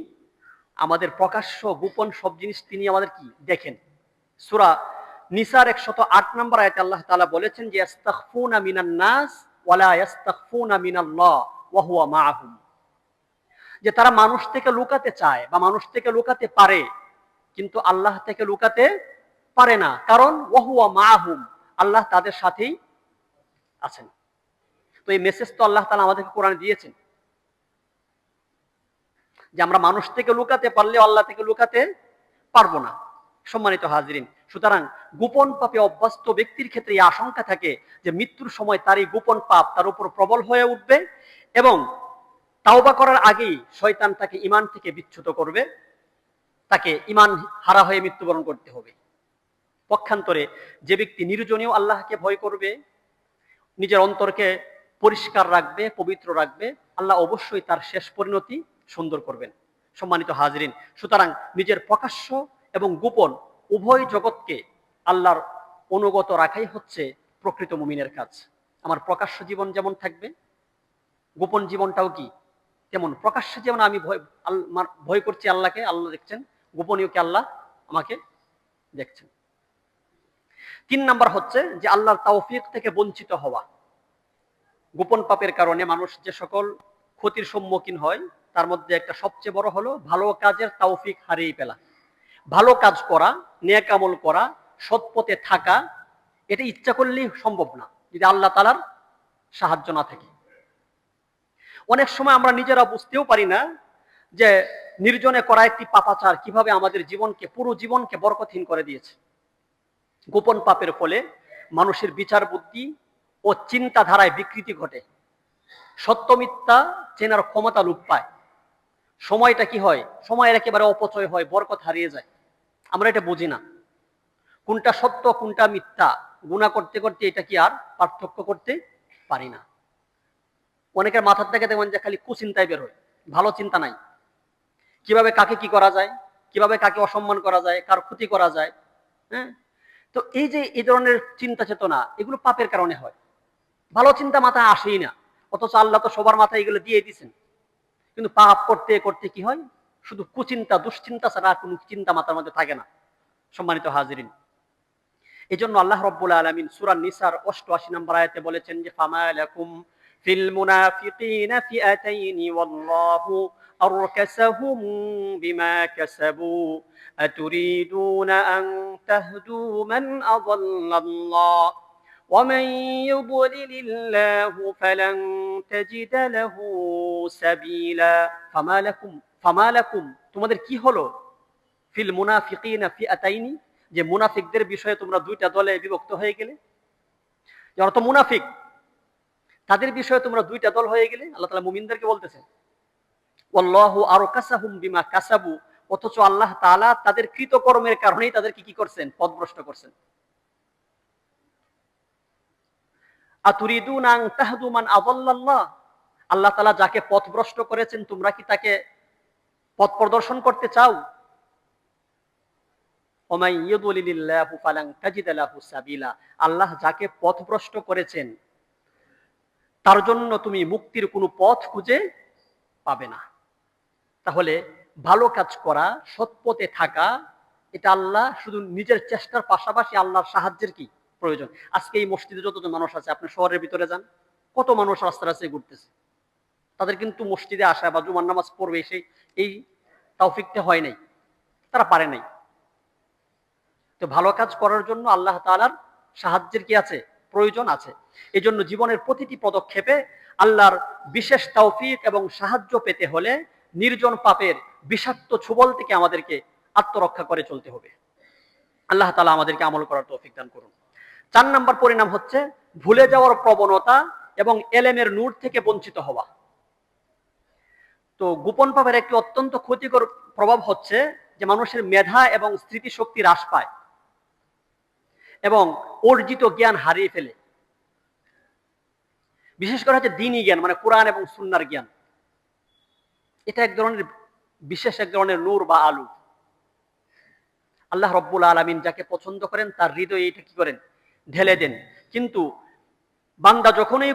আমাদের প্রকাশ্য গোপন সব জিনিস তিনি আমাদের কি দেখেন। সূরা নিসার 108 নম্বর আয়াতে আল্লাহ তাআলা বলেছেন যে ইস্তাখফুনা মিনান নাস ওয়ালা ইস্তাখফুনা মিনাল্লাহ ওয়া হুয়া মাআহুম, যে তারা মানুষ থেকে লুকাতে চায় বা মানুষ থেকে লুকাতে পারে, কিন্তু আল্লাহ থেকে লুকাতে পারে না। কারণ ওয়া হুয়া মাআহুম, আল্লাহ তাদের সাথেই আছেন। তো এই মেসেজ তো আল্লাহ তাআলা আমাদেরকে কোরআনে দিয়েছেন যে আমরা মানুষ থেকে লুকাতে পারলে আল্লাহ থেকে লুকাতে পারবো না। সম্মানিত হাজিরিন, সুতরাং গোপন পাপে অভ্যস্ত ব্যক্তির ক্ষেত্রে এই আশঙ্কা থাকে যে মৃত্যুর সময় তার এই গোপন পাপ তার উপর প্রবল হয়ে উঠবে এবং তাওবা করার আগেই শয়তান তাকে ঈমান থেকে বিচ্যুত করবে, তাকে ঈমান হারা হয়ে মৃত্যুবরণ করতে হবে। পক্ষান্তরে যে ব্যক্তি নির্জনীয় আল্লাহকে ভয় করবে, নিজের অন্তরকে পরিষ্কার রাখবে, পবিত্র রাখবে, আল্লাহ অবশ্যই তার শেষ পরিণতি সুন্দর করবেন। সম্মানিত হাজিরিন, সুতরাং নিজের প্রকাশ্য এবং গোপন উভয় জগৎকে আল্লাহর অনুগত রাখাই হচ্ছে প্রকৃত মুমিনের কাজ। আমার প্রকাশ্য জীবন যেমন থাকবে, গোপন জীবনটাও কি তেমন। প্রকাশ্য জীবন আমি ভয় করছি আল্লাহকে, আল্লাহ দেখছেন, গোপনীয়কে আল্লাহ আমাকে দেখছেন। 3 নাম্বার হচ্ছে যে আল্লাহর তাওফিক থেকে বঞ্চিত হওয়া। গোপন পাপের কারণে মানুষ যে সকল ক্ষতির সম্মুখীন হয় তার মধ্যে একটা সবচেয়ে বড় হলো ভালো কাজের তাওফিক হারিয়ে ফেলা। ভালো কাজ করা, নেক আমল করা, সৎ পথে থাকা, এটা ইচ্ছা করলেই সম্ভব না যদি আল্লাহ তাআলার সাহায্য না থাকে। অনেক সময় আমরা নিজেরা বুঝতেও পারি না যে নির্জনে করা একটি পাপাচার কিভাবে আমাদের জীবনকে, পুরো জীবনকে বরকতহীন করে দিয়েছে। গোপন পাপের ফলে মানুষের বিচার বুদ্ধি ও চিন্তাধারায় বিকৃতি ঘটে, সত্য মিথ্যা চেনার ক্ষমতা লোপ পায়, সময়টা কি হয়, সময়ের একেবারে অপচয় হয়, বরকত হারিয়ে যায়। আমরা এটা বুঝি না, কোনটা সত্য কোনটা মিথ্যা গুনাহ করতে করতে এটা কি আর পার্থক্য করতে পারি না। অনেকের মাথার থেকে দেখবেন যে খালি কুচিন্তায় বের হয়, ভালো চিন্তা নাই, কিভাবে কাকে কি করা যায়, কিভাবে কাকে অসম্মান করা যায়, কার ক্ষতি করা যায়। হ্যাঁ, তো এই যে এই ধরনের চিন্তা চেতনা, এগুলো পাপের কারণে হয়। ভালো চিন্তা মাথায় আসেই না, অথচ আল্লাহ তো সবার মাথায় এগুলো দিয়ে দিয়েছেন। কিন্তু পাপ করতে করতে কি হয়, শুধু কুচিন্তা দুশ্চিন্তা ছাড়া আর কোনো চিন্তা মাথার মধ্যে থাকে না। সম্মানিত হাজিরিন, এই জন্য আল্লাহ রাব্বুল আলামিন সূরা নিসার 88 নম্বর আয়াতে বলেছেন যে ফামালাকুম ফিল মুনাফিকিনা ফিআতাইনি ওয়াল্লাহু আরকাসাহুম বিমা কাসাবু আতুরিদুনা আন তাহদু মান আযাল্লাল্লাহ ومن يضلل الله فلن تجد له سبيلا فما لكم তোমাদের কি হলো ফিল মুনাফিকিনা ফিআতাইনি, যে মুনাফিকদের বিষয়ে তোমরা দুইটা দলে বিভক্ত হয়ে গেলে। যারা তো মুনাফিক তাদের বিষয়ে তোমরা দুইটা দল হয়ে গেলে। আল্লাহ তাআলা মুমিনদেরকে বলতেছেন ওয়াল্লাহু আরকাসাহুম বিমা কাসাবু, অথচ আল্লাহ তাআলা তাদের কৃতকর্মের কারণেই তাদেরকে কি করছেন, পথভ্রষ্ট করছেন। আতুরিদুনা আন তাহদু মান আযাল্লাল্লাহ, আল্লাহ তাআলা যাকে পথভ্রষ্ট করেছেন তোমরা কি তাকে পথ প্রদর্শন করতে চাও? ওমাই ইউদলিলিল্লাহু ফালান তাজিদ লাহু সাবিলা, আল্লাহ যাকে পথভ্রষ্ট করেছেন তার জন্য তুমি মুক্তির কোনো পথ খুঁজে পাবে না। তাহলে ভালো কাজ করা, সৎ পথে থাকা, এটা আল্লাহ শুধু নিজের চেষ্টার পাশাপাশি আল্লাহর সাহায্যের কি প্রয়োজন। আজকে এই মসজিদে যতজন মানুষ আছে, আপনি শহরের ভিতরে যান, কত মানুষ রাস্তা রাস্তায় ঘুরতেছে, তাদের কিন্তু মসজিদে আসা বা জুমার নামাজ পড়বে এই তৌফিকটা হয় নাই, তারা পারে নাই। তো ভালো কাজ করার জন্য আল্লাহ তাআলার সাহায্যের কি আছে, প্রয়োজন আছে। এই জন্য জীবনের প্রতিটি পদক্ষেপে আল্লাহর বিশেষ তৌফিক এবং সাহায্য পেতে হলে নির্জন পাপের বিষাক্ত ছোবল থেকে আমাদেরকে আত্মরক্ষা করে চলতে হবে। আল্লাহ তাআলা আমাদেরকে আমল করার তৌফিক দান করুন। 4 নম্বর পরিণাম হচ্ছে ভুলে যাওয়ার প্রবণতা এবং এলেমের নূর থেকে বঞ্চিত হওয়া। তো গোপন পাপের একটি অত্যন্ত ক্ষতিকর প্রভাব হচ্ছে যে মানুষের মেধা এবং স্মৃতিশক্তি হ্রাস পায় এবং অর্জিত জ্ঞান হারিয়ে ফেলে। বিশেষ করে হচ্ছে দ্বীনি জ্ঞান, মানে কোরআন এবং সুন্নাহর জ্ঞান। এটা এক ধরনের বিশেষ এক ধরনের নূর বা আলো। আল্লাহ রাব্বুল আলামিন যাকে পছন্দ করেন তার হৃদয়ে এটা কি করেন, ঢেলে দেন। কিন্তু বান্দা যখনই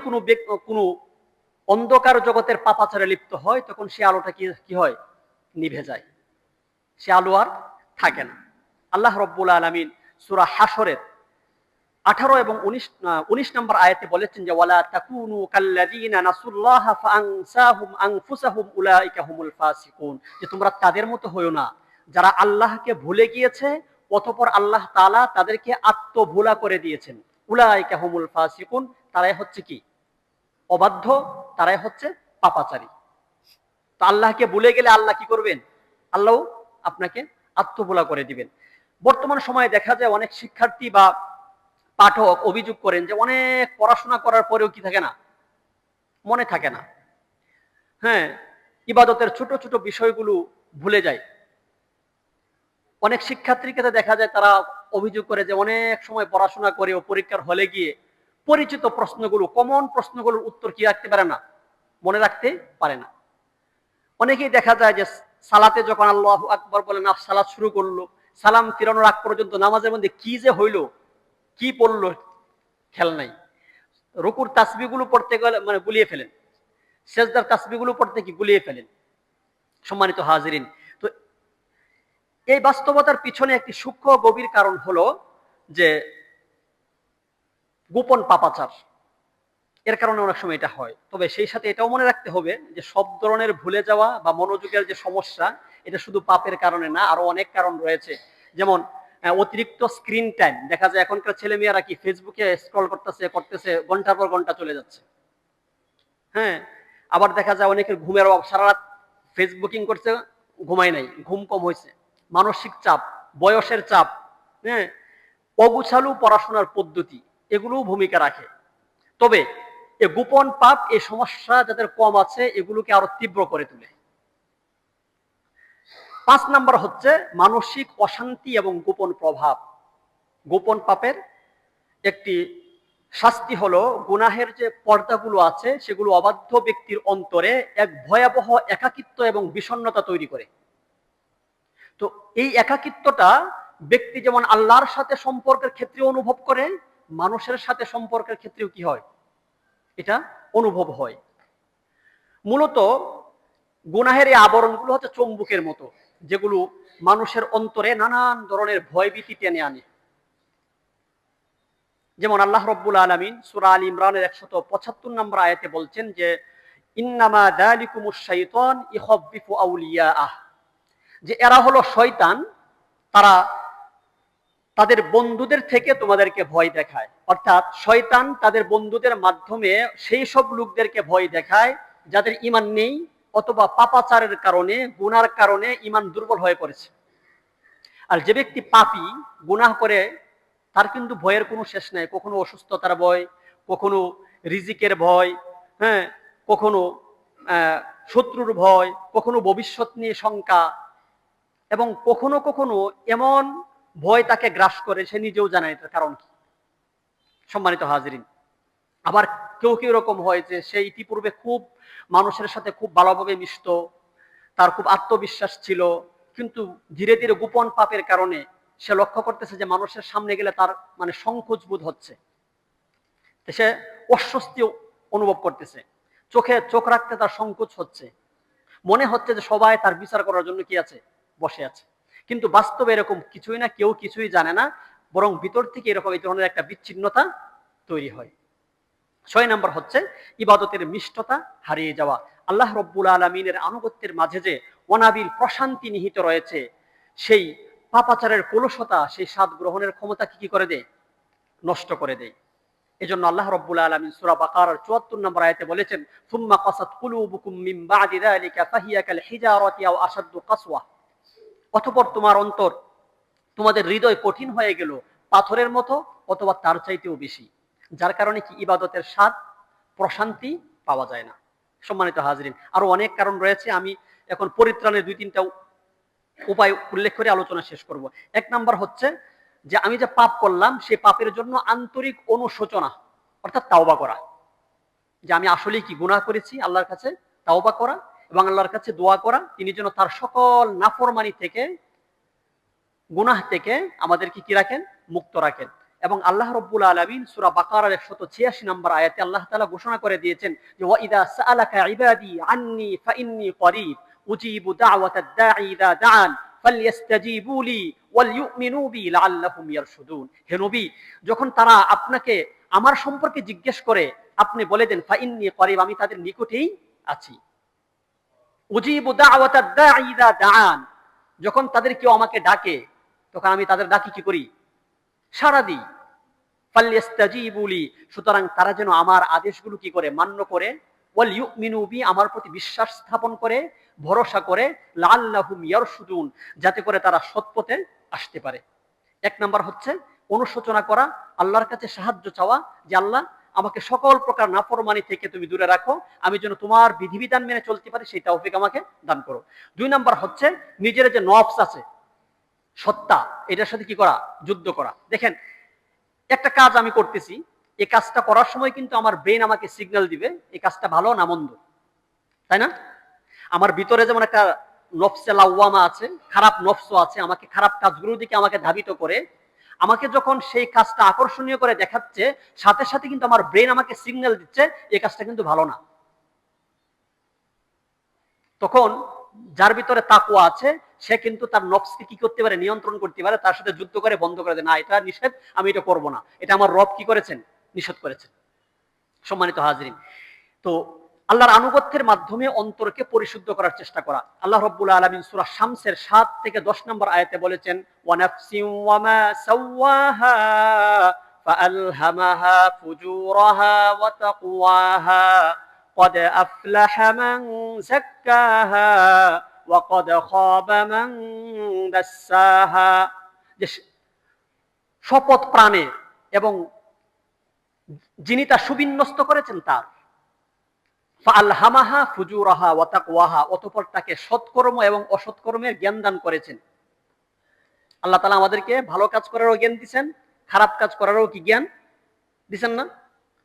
কোনো অন্ধকার জগতের পাপাচারে লিপ্ত হয় তখন সে আলোটা কি হয়, নিভে যায়, সে আলো আর থাকে না। আল্লাহ রাব্বুল আলামিন সূরা হাশরের 18 এবং 19 নম্বর আয়াতে বলেছেন যে ওয়ালা তাকুনু কাল্লাযিনা নাসুল্লাহা ফাআনসাহুম আনফুসাহুম উলাইকা হুমুল ফাসিকুন, যে তোমরা তাদের মতো হয়ো না যারা আল্লাহকে ভুলে গিয়েছে অতঃপর আল্লাহ তাআলা তাদেরকে আত্মভোলা করে দিয়েছেন। উলাইকা হুমুল ফাসিকুন, তারাই হচ্ছে কি অবাধ্য, তারাই হচ্ছে পাপাচারী। তো আল্লাহকে ভুলে গেলে আল্লাহ কি করবেন? আল্লাহ আপনাকে আত্মভোলা করে দিবেন। বর্তমান সময়ে দেখা যায় অনেক শিক্ষার্থী বা পাঠক অভিযোগ করেন যে অনেক পড়াশোনা করার পরেও কি থাকে না, মনে থাকে না। হ্যাঁ, ইবাদতের ছোট ছোট বিষয়গুলো ভুলে যায়। অনেক শিক্ষার্থীকে দেখা যায় তারা অভিযোগ করে যে অনেক সময় পড়াশোনা করেও পরীক্ষার হলে গিয়ে পরিচিত প্রশ্নগুলো, কমন প্রশ্নগুলোর উত্তর কি রাখতে পারে না, মনে রাখতে পারে না। অনেকেই দেখা যায় যে সালাতে যখন আল্লাহু আকবার বলে না সালাত শুরু করলো, সালাম ফিরানোর আগ পর্যন্ত নামাজের মধ্যে কি যে হইলো, কি পড়লো, খেয়াল নাই। রুকুর তাসবিহগুলো পড়তে গেলে মানে গুলিয়ে ফেলেন, সেজদার তাসবিহগুলো পড়তে কি গুলিয়ে ফেলেন। সম্মানিত হাজিরিন, তো এই বাস্তবতার পিছনে একটি সূক্ষ্ম গভীর কারণ হলো যে গোপন পাপাচার। এর কারণে অনেক সময় এটা হয়। তবে সেই সাথে এটাও মনে রাখতে হবে যে সব ধরনের ভুলে যাওয়া বা মনোযোগের যে সমস্যা, এটা শুধু পাপের কারণে না, আরো অনেক কারণ রয়েছে। যেমন অতিরিক্ত স্ক্রিন টাইম। দেখা যায় এখনকার ছেলে মেয়েরা কি ফেসবুকে স্ক্রল করতেছে ঘন্টার পর ঘন্টা চলে যাচ্ছে। হ্যাঁ, আবার দেখা যায় অনেকের ঘুমের অভাব, সারা রাত ফেসবুকিং করছে, ঘুমায় নাই, ঘুম কম হয়েছে। মানসিক চাপ, বয়সের চাপ, হ্যাঁ, অগুছালু পড়াশোনার পদ্ধতি, এগুলোও ভূমিকা রাখে। তবে এ গোপন পাপ, এই সমস্যা যাদের কম আছে এগুলোকে আরো তীব্র করে তোলে। 5 নাম্বার হচ্ছে মানসিক অশান্তি এবং গোপন প্রভাব। গোপন পাপের একটি শাস্তি হলো গুনাহের যে পর্দাগুলো আছে সেগুলো অবাধ্য ব্যক্তির অন্তরে এক ভয়াবহ একাকিত্ব এবং বিষণ্ণতা তৈরি করে। তো এই একাকিত্বটা ব্যক্তি যেমন আল্লাহর সাথে সম্পর্কের ক্ষেত্রে অনুভব করে, মানুষের সাথে সম্পর্কের ক্ষেত্রেও কি হয়, এটা অনুভব হয়। মূলত গুনাহের এই আবরণগুলো হচ্ছে চুম্বকের মতো, যেগুলো মানুষের অন্তরে নানান ধরনের ভয়ভীতি টেনে আনে। যেমন আল্লাহ রব্বুল আলামিন সূরা আল ইমরানের 175 নম্বর আয়াতে বলছেন যে ইন্নামা যালিকুমুশ শাইতান ইখাব্বিফু আউলিয়াআহ, যে এরা হলো শয়তান, তারা তাদের বন্ধুদের থেকে তোমাদেরকে ভয় দেখায়। অর্থাৎ শয়তান তাদের বন্ধুদের মাধ্যমে সেই সব লোকদেরকে ভয় দেখায় যাদের ঈমান নেই অথবা পাপাচারের কারণে, গুনার কারণে ঈমান দুর্বল হয়ে পড়েছে। আর যে ব্যক্তি পাপী, গুনাহ করে, তার কিন্তু ভয়ের কোনো শেষ নাই। কখনো অসুস্থতার ভয়, কখনো রিজিকের ভয়, হ্যাঁ, কখনো শত্রুর ভয়, কখনো ভবিষ্যৎ নিয়ে শঙ্কা, এবং কখনো কখনো এমন ভয় তাকে গ্রাস করে সে নিজেও জানে এটার কারণ কি। সম্মানিত হাজিরিন, আবার কেউ কেউ এরকম হয় যে সে ইতিপূর্বে খুব মানুষের সাথে খুব ভালোভাবে মিশত, তার খুব আত্মবিশ্বাস ছিল, কিন্তু ধীরে ধীরে গোপন পাপের কারণে সে লক্ষ্য করতেছে যে মানুষের সামনে গেলে তার মানে সংকোচ বোধ হচ্ছে, সে অস্বস্তি অনুভব করতেছে, চোখে চোখ রাখতে তার সংকোচ হচ্ছে, মনে হচ্ছে যে সবাই তার বিচার করার জন্য কি আছে, বসে আছে। কিন্তু বাস্তবে এরকম কিছুই না, কেউ কিছুই জানে না, বরং ভিতর থেকে এরকম এই ধরনের একটা বিচ্ছিন্নতা তৈরি হয়। 6 নাম্বার হচ্ছে ইবাদতের মিষ্টতা হারিয়ে যাওয়া। আল্লাহ রব্বুল আলামিনের আনুগত্যের মাঝে যে অনাবিল প্রশান্তি নিহিত রয়েছে, সেই পাপাচারের কলুষতা, সেই স্বাদ গ্রহণের ক্ষমতা কি করে দেয়, নষ্ট করে দেয়। এজন্য আল্লাহ রব্বুল আলামিন সূরা বাকারার 74 নম্বর আয়াতে বলেছেন সুম্মা কাসাত কুলুবুকুম মিন বাদি যালিকা ফাহিয়া কাল হিজারাতি আও আশাদ্দু কাসওয়া, অতঃপর তোমার অন্তর, তোমাদের হৃদয় কঠিন হয়ে গেল পাথরের মতো অথবা তার চাইতেও বেশি, যার কারণে কি ইবাদতের স্বাদ প্রশান্তি পাওয়া যায় না। সম্মানিত হাজরিন, আরো অনেক কারণ রয়েছে, আমি এখন পরিত্রাণের 2-3টা উপায় উল্লেখ করে আলোচনা শেষ করব। 1 নাম্বার হচ্ছে যে আমি যে পাপ করলাম সেই পাপের জন্য আন্তরিক অনুশোচনা, অর্থাৎ তাওবা করা, যে আমি আসলেই কি গুনাহ করেছি, আল্লাহর কাছে তাওবা করা এবং আল্লাহর কাছে দোয়া করা তিনি যেন তার সকল নাফরমানি থেকে, গুনাহ থেকে আমাদেরকে কি রাখেন, মুক্ত রাখেন। এবং আল্লাহ রব্বুল আলামিন সূরা বাকারার 186 নম্বর আয়াতে আল্লাহ তাআলা ঘোষণা করে দিয়েছেন যে ওয়া ইযা সাআলাকা ইবাদি আন্নী ফাইন্নী করিব উজিবু দাওয়াতাদ দাঈ ইযা দাআন ফালইস্তাজিবু লি ওয়াল ইউমিনু বি লাআল্লাহুম ইয়ারশুদুন। হে নবী, যখন তারা আপনাকে আমার সম্পর্কে জিজ্ঞেস করে আপনি বলে দেন ফাইন্নী করিব, আমি তাদের নিকটেই আছি। উজিবু দাওয়াতাদ দাঈ ইযা দাআন, যখন তাদের কেউ আমাকে ডাকে তখন আমি তাদের ডাকি কি করি, সাড়া দিই। ফালইস্তাজিবু লি, সুতরাং তারা যেন আমার আদেশগুলো কি করে, মান্য করে, ওয়াল ইউমিনু বি, আমার প্রতি বিশ্বাস স্থাপন করে, ভরসা করে, লাআল্লাহুম ইয়ারশুদুন, যাতে করে তারা সৎপথে আসতে পারে। এক নাম্বার হচ্ছে অনুশোচনা করা, আল্লাহর কাছে সাহায্য চাওয়া, যে আল্লাহ আমাকে সকল প্রকার নাফরমানি থেকে তুমি দূরে রাখো, আমি যেন তোমার বিধিবিধান মেনে চলতে পারি সেই তৌফিক আমাকে দান করো। 2 নাম্বার হচ্ছে নিজের যে নফস আছে, সত্তা, এটার সাথে কি করা, যুদ্ধ করা। দেখেন, একটা কাজ আমি করতেছি, এই কাজটা করার সময় কিন্তু আমার ব্রেন আমাকে সিগন্যাল দিবে এই কাজটা ভালো না মন্দ, তাই না? আমার ভিতরে যেমন একটা নফসে লাওয়ামা আছে, খারাপ নফসও আছে, আমাকে খারাপ কাজগুলোর দিকে আমাকে ধাবিত করে, আমাকে যখন সেই কাজটা আকর্ষণীয় করে দেখাচ্ছে, সাথে সাথে কিন্তু আমার ব্রেন আমাকে সিগন্যাল দিচ্ছে এই কাজটা কিন্তু ভালো না। তখন যার ভিতরে তাকওয়া আছে সে কিন্তু তার নফসকে কি করতে পারে, নিয়ন্ত্রণ করতে পারে, তার সাথে যুদ্ধ করে বন্ধ করে দেয়, না এটা নিষেধ, আমি এটা করব না, এটা আমার রব কি করেছেন, নিষেধ করেছেন। সম্মানিত হাজরিন, তো আল্লাহর আনুগত্যের মাধ্যমে অন্তরকে পরিশুদ্ধ করার চেষ্টা করা। আল্লাহ রাব্বুল আলামিন সূরা শামসের 7 থেকে 10 নম্বর আয়াতে বলেছেন, ওয়া নাফসিন ওয়া মা সাওয়াহা ফাআলহামাহা ফুজুরাহা ওয়া তাকওয়াহা قد أفلح من زكاها وقد خاب من دساها। যে শপথ প্রাণের এবং যিনি তা সুবিন্যস্ত করেছেন তার, ফাআলহামাহা ফুজুরাহা ওয়া তাকওয়াহা, অতঃপর তাকে সৎকর্ম এবং অসৎকর্মের জ্ঞান দান করেছেন। আল্লাহ তাআলা আমাদেরকে ভালো কাজ করারও জ্ঞান দিবেন, খারাপ কাজ করারও কি জ্ঞান দিবেন না?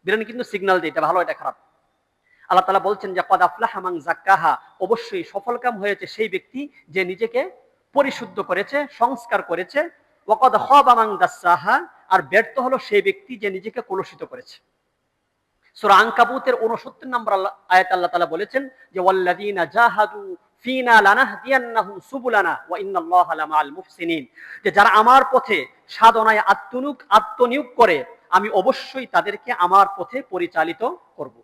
বিরানি কিন্তু সিগন্যাল দেয় এটা ভালো এটা খারাপ। আল্লাহ তাআলা বলছেন যে কদ আফলাহা মান যাক্কাহা, অবশ্যই সফলকাম হয়েছে সেই ব্যক্তি যে নিজেকে পরিশুদ্ধ করেছে, সংস্কার করেছে। ওয়া কদ খাবা মান দাসসাহা, আর ব্যর্থ হলো সেই ব্যক্তি যে নিজেকে কলুষিত করেছে। সূরা আনকাবুতের 69 নম্বর আয়াতে আল্লাহ তাআলা বলেছেন যে ওয়াল্লাযীনা জাহাদু ফিনা লানাহদিয়ান্নাহুম সুবুলানা ওয়া ইন্নাল্লাহা লামাআল মুহসিনিন, যে যারা আমার পথে সাধনায় আত্মনিয়োগ করে আমি অবশ্যই তাদেরকে আমার পথে পরিচালিত করব।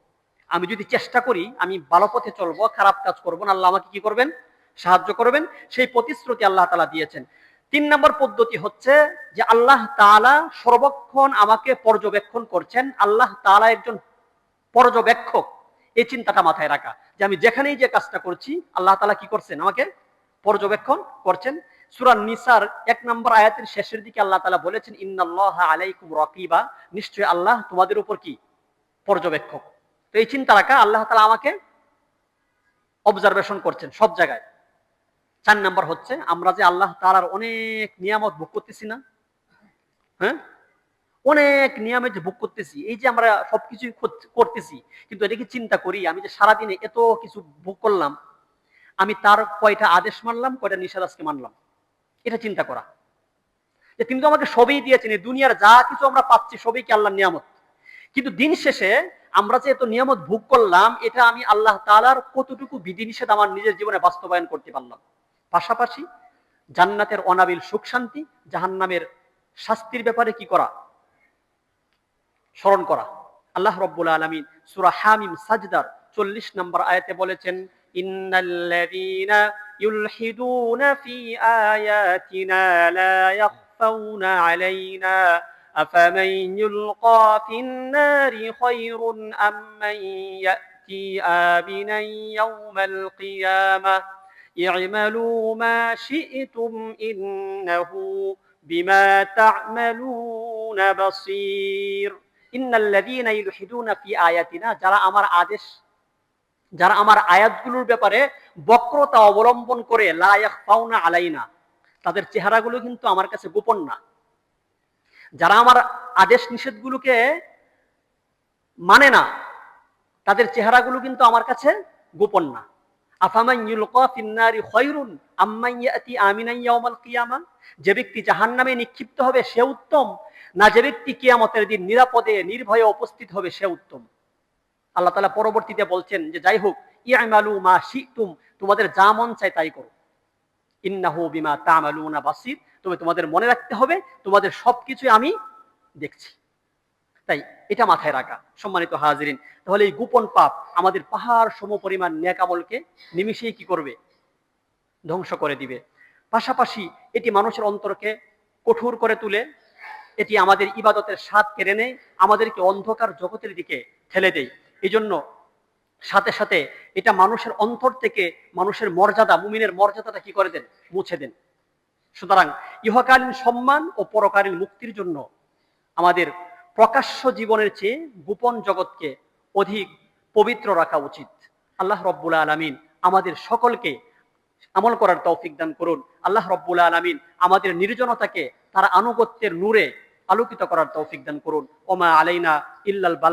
আমি যদি চেষ্টা করি আমি ভালো পথে চলবো, খারাপ কাজ করব না, আল্লাহ আমাকে কি করবেন, সাহায্য করবেন, সেই প্রতিশ্রুতি আল্লাহ তাআলা দিয়েছেন। 3 নম্বর পদ্ধতি হচ্ছে যে আল্লাহ তাআলা সর্বক্ষণ আমাকে পর্যবেক্ষণ করছেন, আল্লাহ তাআলা একজন পর্যবেক্ষক, এই চিন্তাটা মাথায় রাখা, যে আমি যেখানেই যে কাজটা করছি আল্লাহ তাআলা কি করছেন, আমাকে পর্যবেক্ষণ করছেন। সূরা নিসার 1 নম্বর আয়াতের শেষের দিকে আল্লাহ তাআলা বলেছেন ইন্নাল্লাহা আলাইকুম রাকিবা, নিশ্চয়ই আল্লাহ তোমাদের উপর কি, পর্যবেক্ষক। তো এই চিন্তা রাখা, আল্লাহ তাআলা আমাকে অবজারভেশন করছেন সব জায়গায়। 4 নাম্বার হচ্ছে আমরা যে আল্লাহ তাআলার অনেক নিয়ামত ভোগ করতেছি না, হ্যাঁ, অনেক নিয়ামত যে ভোগ করতেছি, এই যে আমরা সবকিছু করতেছি, কিন্তু এটা কি চিন্তা করি আমি যে সারাদিনে এত কিছু ভোগ করলাম, আমি তার কয়টা আদেশ মানলাম, কয়টা নিষেধ আজকে মানলাম, এটা চিন্তা করা। যে তিনি তো আমাকে সবই দিয়েছেন, এই দুনিয়ার যা কিছু আমরা পাচ্ছি সবই কি আল্লাহর নিয়ামত, কিন্তু দিন শেষে আমরা যে এত নিয়ামত ভোগ করলাম, এটা আমি আল্লাহ তাআলার কতটুকু বিধিনিষেধ আমার নিজের জীবনে বাস্তবায়ন করতে পারলাম। পাশাপাশি জান্নাতের অনাবিল সুখ শান্তি, জাহান্নামের শাস্তির ব্যাপারে কি করা, স্মরণ করা। আল্লাহ রাব্বুল আলামিন সূরা হামিম সাজদার 40 নম্বর আয়াতে বলেছেন ইন্নাল্লাযীনা ইউলহিদুনা ফি আয়াতিনা লা ইয়াখফাউনা আলাইনা আফামান ইউলকা ফিন নারি খায়রুন আম্মান ইয়াতি আমিনান ইয়াওমাল কিয়ামাহ ই'মালু মা শি'তুম ইন্নাহু বিমা তা'মালুনা বাসীর। ইন্নাল্লাযীনা ইউলহিদুনা ফি আয়াতিনা, যারা আমার আয়াতগুলোর ব্যাপারে বক্রতা অবলম্বন করে, লা ইয়াখফাউনা আলাইনা, তাদের চেহারাগুলো কিন্তু আমার কাছে গোপন না। যারা আমার আদেশ নিষেধগুলোকে মানে না, তাদের চেহারাগুলো কিন্তু আমার কাছে গোপন না। আফামান ইউলকা ফিন নারি খায়রুন আম্মান ইয়াতি আমিনান ইয়াওমাল কিয়ামাহ, যে ব্যক্তি জাহান্নামে নিক্ষিপ্ত হবে সে উত্তম, না যে ব্যক্তি কিয়ামতের দিন নিরাপদে নির্ভয়ে উপস্থিত হবে সে উত্তম। আল্লাহ তাআলা পরবর্তীতে বলছেন যে যাই হোক, ই'মালু মা শি'তুম, তোমাদের যা মন চায় তাই করো, ইন্নাহু বিমা তা'মালুনা বাসীর, তবে তোমাদের মনে রাখতে হবে তোমাদের সবকিছু আমি দেখছি। তাই এটা মাথায় রাখা। সম্মানিত হাজিরিন, তাহলে এই গোপন পাপ আমাদের পাহাড় সমপরিমাণ নেক আমলকে নিমিষেই কি করবে, ধ্বংস করে দিবে। পাশাপাশি এটি মানুষের অন্তরকে কঠোর করে তুলে, এটি আমাদের ইবাদতের স্বাদ কেড়ে নেয়, আমাদেরকে অন্ধকার জগতের দিকে ঠেলে দেয়। এই জন্য সাথে সাথে এটা মানুষের অন্তর থেকে মানুষের মর্যাদা, মুমিনের মর্যাদাটা কি করে দেন, মুছে দেন। সুতরাং ইহকালীন সম্মান ও পরকালীন মুক্তির জন্য আমাদের প্রকাশ্য জীবনের চেয়ে গোপন জগৎকে অধিক পবিত্র রাখা উচিত। আল্লাহ রব্বুল আলামিন আমাদের সকলকে আমল করার তৌফিক দান করুন। আল্লাহ রব্বুল আলামিন আমাদের নির্জনতাকে তার আনুগত্যের নূরে আলোকিত করার তৌফিক দান করুন। ওমা আলাইনা ইল্লাল বালাগ।